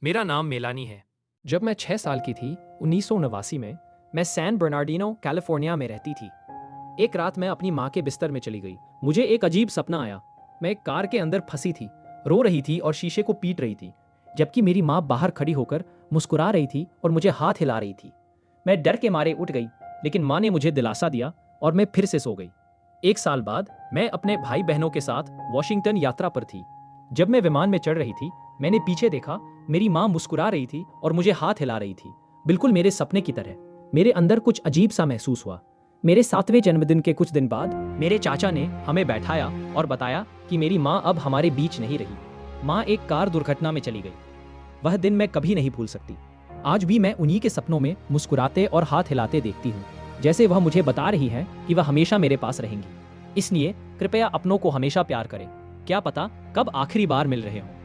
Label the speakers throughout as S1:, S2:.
S1: मेरा नाम मेलानी है।
S2: जब मैं 6 साल की थी 1989 में मैं सैन बर्नार्डिनो कैलिफोर्निया में रहती थी। एक रात मैं अपनी माँ के बिस्तर में चली गई। मुझे एक अजीब सपना आया। मैं एक कार के अंदर फंसी थी, रो रही थी और शीशे को पीट रही थी, जबकि मेरी माँ बाहर खड़ी होकर मुस्कुरा रही थी और मुझे हाथ हिला रही थी। मैं डर के मारे उठ गई, लेकिन माँ ने मुझे दिलासा दिया और मैं फिर से सो गई। 1 साल बाद मैं अपने भाई बहनों के साथ वॉशिंगटन यात्रा पर थी। जब मैं विमान में चढ़ रही थी, मैंने पीछे देखा। मेरी माँ मुस्कुरा रही थी और मुझे हाथ हिला रही थी, बिल्कुल मेरे सपने की तरह। मेरे अंदर कुछ अजीब सा महसूस हुआ। मेरे 7वें जन्मदिन के कुछ दिन बाद मेरे चाचा ने हमें बैठाया और बताया कि मेरी माँ अब हमारे बीच नहीं रही। माँ एक कार दुर्घटना में चली गई। वह दिन मैं कभी नहीं भूल सकती। आज भी मैं उन्हीं के सपनों में मुस्कुराते और हाथ हिलाते देखती हूँ, जैसे वह मुझे बता रही है कि वह हमेशा मेरे पास रहेंगी। इसलिए कृपया अपनों को हमेशा प्यार करें। क्या पता कब आखिरी बार मिल रहे हों।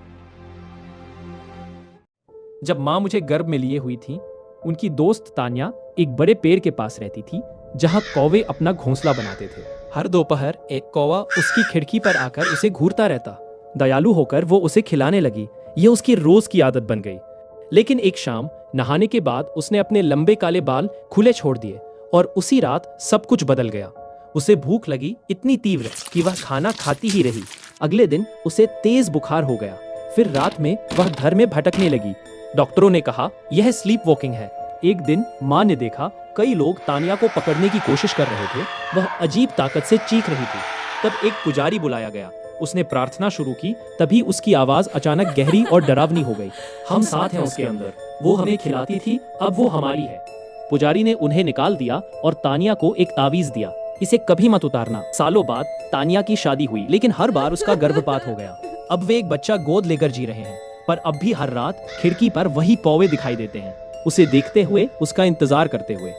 S2: जब माँ मुझे गर्भ में लिए हुई थी, उनकी दोस्त तान्या एक बड़े पेड़ के पास रहती थी, जहाँ कौवे अपना घोंसला बनाते थे। हर दोपहर एक कौवा उसकी खिड़की पर आकर उसे घूरता रहता। दयालु होकर वो उसे खिलाने लगी। यह उसकी रोज की आदत बन गई। लेकिन एक शाम नहाने के बाद उसने अपने लंबे काले बाल खुले छोड़ दिए और उसी रात सब कुछ बदल गया। उसे भूख लगी इतनी तीव्र कि वह खाना खाती ही रही। अगले दिन उसे तेज बुखार हो गया। फिर रात में वह घर में भटकने लगी। डॉक्टरों ने कहा यह स्लीप वॉकिंग है। एक दिन माँ ने देखा कई लोग तानिया को पकड़ने की कोशिश कर रहे थे। वह अजीब ताकत से चीख रही थी। तब एक पुजारी बुलाया गया। उसने प्रार्थना शुरू की। तभी उसकी आवाज अचानक गहरी और डरावनी हो गई। हम साथ हैं उसके अंदर। वो हमें खिलाती थी, अब वो हमारी है। पुजारी ने उन्हें निकाल दिया और तानिया को एक तावीज दिया, इसे कभी मत उतारना। सालों बाद तानिया की शादी हुई, लेकिन हर बार उसका गर्भपात हो गया। अब वे एक बच्चा गोद लेकर जी रहे हैं, पर अब भी हर रात खिड़की पर वही कौवे दिखाई देते हैं, उसे देखते हुए, उसका इंतजार करते हुए।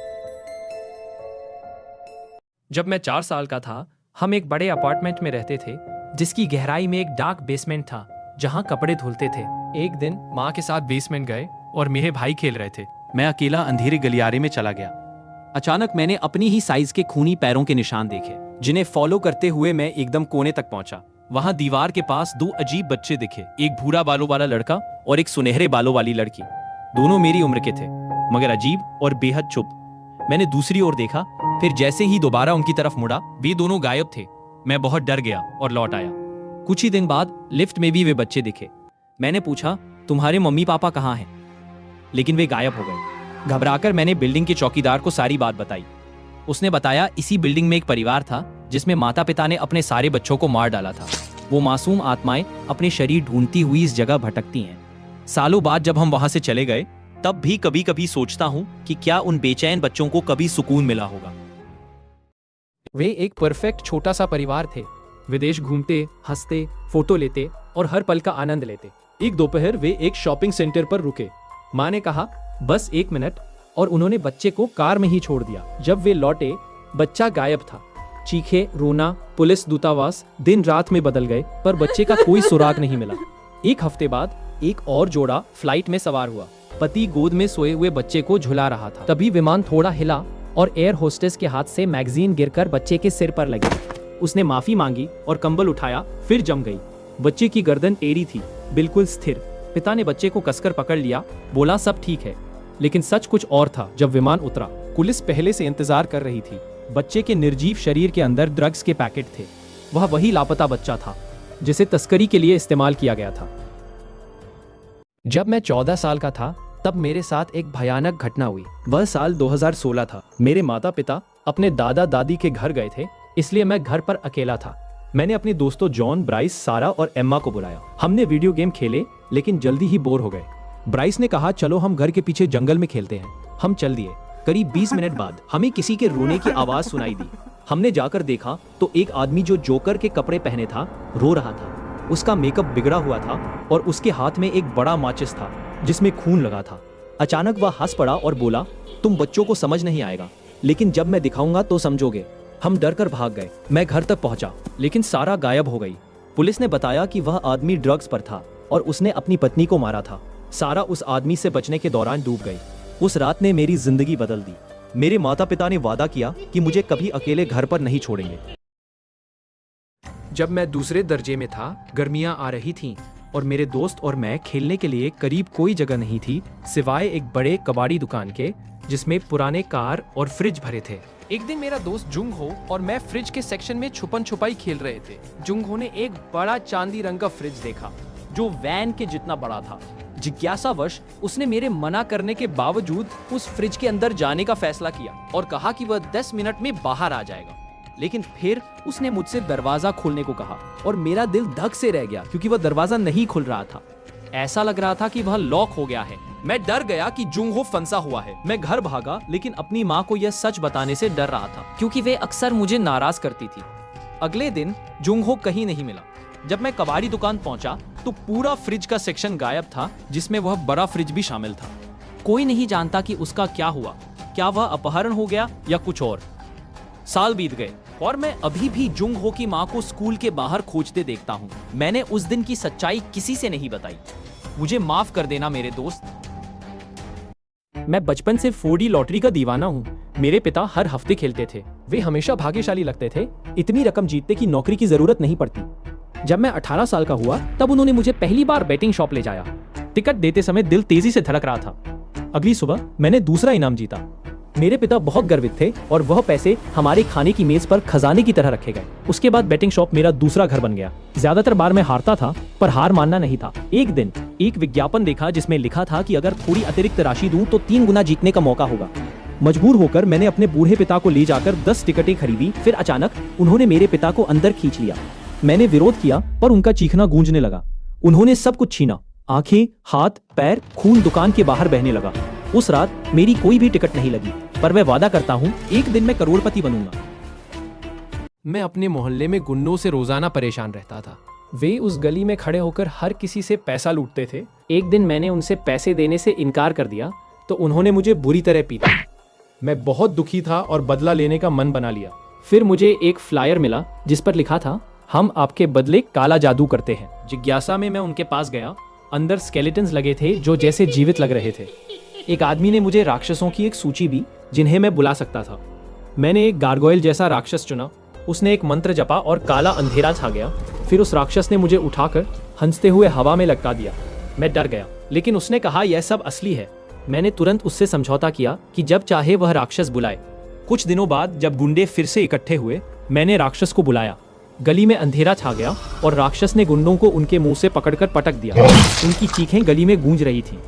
S2: जब मैं 4 साल का था, हम एक बड़े अपार्टमेंट में रहते थे, जिसकी गहराई में एक डार्क बेसमेंट था, जहां कपड़े धुलते थे। एक दिन माँ के साथ बेसमेंट गए और मेरे भाई खेल रहे थे। मैं अकेला अंधेरे गलियारे में चला गया। अचानक मैंने अपनी ही साइज के खूनी पैरों के निशान देखे, जिन्हें फॉलो करते हुए मैं एकदम कोने तक पहुंचा। वहां दीवार के पास 2 अजीब बच्चे दिखे, एक भूरा बालों वाला लड़का और एक सुनहरे बालों वाली लड़की। दोनों मेरी उम्र के थे, मगर अजीब और बेहद चुप। मैंने दूसरी ओर देखा, फिर जैसे ही दोबारा उनकी तरफ मुड़ा, वे दोनों गायब थे। मैं बहुत डर गया और लौट आया। कुछ ही दिन बाद लिफ्ट में भी वे बच्चे दिखे। मैंने पूछा, तुम्हारे मम्मी पापा कहाँ हैं? लेकिन वे गायब हो गए। घबराकर मैंने बिल्डिंग के चौकीदार को सारी बात बताई। उसने बताया इसी बिल्डिंग में एक परिवार था जिसमें माता पिता ने अपने सारे बच्चों को मार डाला था। वो मासूम आत्माएं अपने शरीर ढूंढती हुई इस जगह भटकती हैं। सालों बाद जब हम वहां से चले गए, तब भी कभी कभी सोचता हूं कि क्या उन बेचैन बच्चों को कभी सुकून मिला होगा। वे एक परफेक्ट छोटा सा परिवार थे। विदेश घूमते, हंसते, फोटो लेते और हर पल का आनंद लेते। एक दोपहर वे एक शॉपिंग सेंटर पर रुके। माँ ने कहा, बस 1 मिनट, और उन्होंने बच्चे को कार में ही छोड़ दिया। जब वे लौटे, बच्चा गायब था। चीखे, रोना, पुलिस, दूतावास दिन रात में बदल गए, पर बच्चे का कोई सुराग नहीं मिला। 1 हफ्ते बाद एक और जोड़ा फ्लाइट में सवार हुआ। पति गोद में सोए हुए बच्चे को झुला रहा था। तभी विमान थोड़ा हिला और एयर होस्टेस के हाथ से मैगजीन गिरकर बच्चे के सिर पर लगी। उसने माफी मांगी और कंबल उठाया, फिर जम गई। बच्चे की गर्दन टेढ़ी थी, बिल्कुल स्थिर। पिता ने बच्चे को कसकर पकड़ लिया, बोला सब ठीक है। लेकिन सच कुछ और था। जब विमान उतरा, पुलिस पहले से इंतजार कर रही थी। बच्चे के निर्जीव शरीर के अंदर ड्रग्स के पैकेट थे। वह वही लापता बच्चा था जिसे तस्करी के लिए इस्तेमाल किया गया था। जब मैं 14 साल का था, तब मेरे साथ एक भयानक घटना हुई। वह साल 2016 था। मेरे माता पिता अपने दादा दादी के घर गए थे, इसलिए मैं घर पर अकेला था। मैंने अपने दोस्तों जॉन, ब्राइस, सारा और एम्मा को बुलाया। हमने वीडियो गेम खेले, लेकिन जल्दी ही बोर हो गए। ब्राइस ने कहा, चलो हम घर के पीछे जंगल में खेलते हैं। हम चल दिए। करीब 20 मिनट बाद हमें किसी के रोने की आवाज सुनाई दी। हमने जाकर देखा तो एक आदमी जो जोकर के कपड़े पहने था, रो रहा था। उसका मेकअप बिगड़ा हुआ था और उसके हाथ में एक बड़ा माचिस था जिसमें खून लगा था। अचानक वह हंस पड़ा और बोला, तुम बच्चों को समझ नहीं आएगा, लेकिन जब मैं दिखाऊंगा तो समझोगे। हम डर कर भाग गए। मैं घर तक पहुंचा, लेकिन सारा गायब हो गई। पुलिस ने बताया कि वह आदमी ड्रग्स पर था और उसने अपनी पत्नी को मारा था। सारा उस आदमी से बचने के दौरान डूब गई। उस रात ने मेरी जिंदगी बदल दी। मेरे माता पिता ने वादा किया कि मुझे कभी अकेले घर पर नहीं छोड़ेंगे। जब मैं दूसरे दर्जे में था, गर्मियां आ रही थीं। और मेरे दोस्त और मैं खेलने के लिए करीब कोई जगह नहीं थी सिवाय एक बड़े कबाड़ी दुकान के, जिसमें पुराने कार और फ्रिज भरे थे। एक दिन मेरा दोस्त जुंग हो और मैं फ्रिज के सेक्शन में छुपन छुपाई खेल रहे थे। जुंग हो ने एक बड़ा चांदी रंग का फ्रिज देखा जो वैन के जितना बड़ा था। जिज्ञासावश उसने मेरे मना करने के बावजूद उस फ्रिज के अंदर जाने का फैसला किया और कहा कि वह 10 मिनट में बाहर आ जाएगा। लेकिन फिर उसने मुझसे दरवाजा खोलने को कहा और मेरा दिल धक से रह गया क्योंकि वह दरवाजा नहीं खुल रहा था। ऐसा लग रहा था कि वह लॉक हो गया है। मैं डर गया कि जुंग हो फंसा हुआ है। मैं घर भागा, लेकिन अपनी माँ को यह सच बताने से डर रहा था क्योंकि वे अक्सर मुझे नाराज करती थी। अगले दिन जुंग हो कहीं नहीं मिला। जब मैं कबाड़ी दुकान पहुंचा तो पूरा फ्रिज का सेक्शन गायब था, जिसमें वह बड़ा फ्रिज भी शामिल था। कोई नहीं जानता कि उसका क्या हुआ, क्या वह अपहरण हो गया या कुछ और। साल बीत गए और मैं अभी भी जुंग हो की माँ को स्कूल के बाहर खोजते देखता हूँ। मैंने उस दिन की सच्चाई किसी से नहीं बताई। मुझे माफ कर देना मेरे दोस्त। मैं बचपन से 4D लॉटरी का दीवाना हूँ। मेरे पिता हर हफ्ते खेलते थे। वे हमेशा भाग्यशाली लगते थे। इतनी रकम जीतने की नौकरी की जरूरत नहीं पड़ती। जब मैं 18 साल का हुआ तब उन्होंने मुझे पहली बार बैटिंग शॉप ले जाया। टिकट देते समय दिल तेजी से धड़क रहा था। अगली सुबह मैंने दूसरा इनाम जीता। मेरे पिता बहुत गर्वित थे और वह पैसे हमारे खाने की मेज पर खजाने की तरह रखे गए। उसके बाद बैटिंग शॉप मेरा दूसरा घर बन गया। ज्यादातर बार मैं हारता था, पर हार मानना नहीं था। एक दिन एक विज्ञापन देखा जिसमें लिखा था कि अगर थोड़ी अतिरिक्त राशि दूं तो 3 गुना जीतने का मौका होगा। मजबूर होकर मैंने अपने बूढ़े पिता को ले जाकर 10 टिकटें खरीदी। फिर अचानक उन्होंने मेरे पिता को अंदर खींच लिया। मैंने विरोध किया, पर उनका चीखना गूंजने लगा। उन्होंने सब कुछ छीना। आंखें, हाथ, पैर, खून दुकान के बाहर बहने लगा। उस रात मेरी कोई भी टिकट नहीं लगी, पर मैं वादा करता हूँ एक दिन मैं करोड़पति बनूंगा। मैं अपने मोहल्ले में गुंडों से रोजाना परेशान रहता था। वे उस गली में खड़े होकर हर किसी से पैसा लूटते थे। एक दिन मैंने उनसे पैसे देने से इनकार कर दिया तो उन्होंने मुझे बुरी तरह पीटा। मैं बहुत दुखी था और बदला लेने का मन बना लिया। फिर मुझे एक फ्लायर मिला जिस पर लिखा था, हम आपके बदले काला जादू करते हैं। जिज्ञासा में मैं उनके पास गया। अंदर स्केलेटन्स लगे थे जो जैसे जीवित लग रहे थे। एक आदमी ने मुझे राक्षसों की एक सूची दी जिन्हें मैं बुला सकता था। मैंने एक गार्गोइल जैसा राक्षस चुना। उसने एक मंत्र जपा और काला अंधेरा छा गया। फिर उस राक्षस ने मुझे उठाकर हंसते हुए हवा में लटका दिया। मैं डर गया, लेकिन उसने कहा यह सब असली है। मैंने तुरंत उससे समझौता किया कि जब चाहे वह राक्षस बुलाए। कुछ दिनों बाद जब गुंडे फिर से इकट्ठे हुए, मैंने राक्षस को बुलाया। गली में अंधेरा छा गया और राक्षस ने गुंडों को उनके मुंह से पकड़कर पटक दिया। उनकी चीखें गली में गूंज रही थी।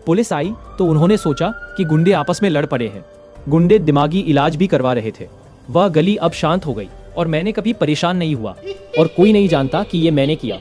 S2: पुलिस आई तो उन्होंने सोचा कि गुंडे आपस में लड़ पड़े हैं। गुंडे दिमागी इलाज भी करवा रहे थे। वह गली अब शांत हो गई और मैंने कभी परेशान नहीं हुआ और कोई नहीं जानता कि ये मैंने किया।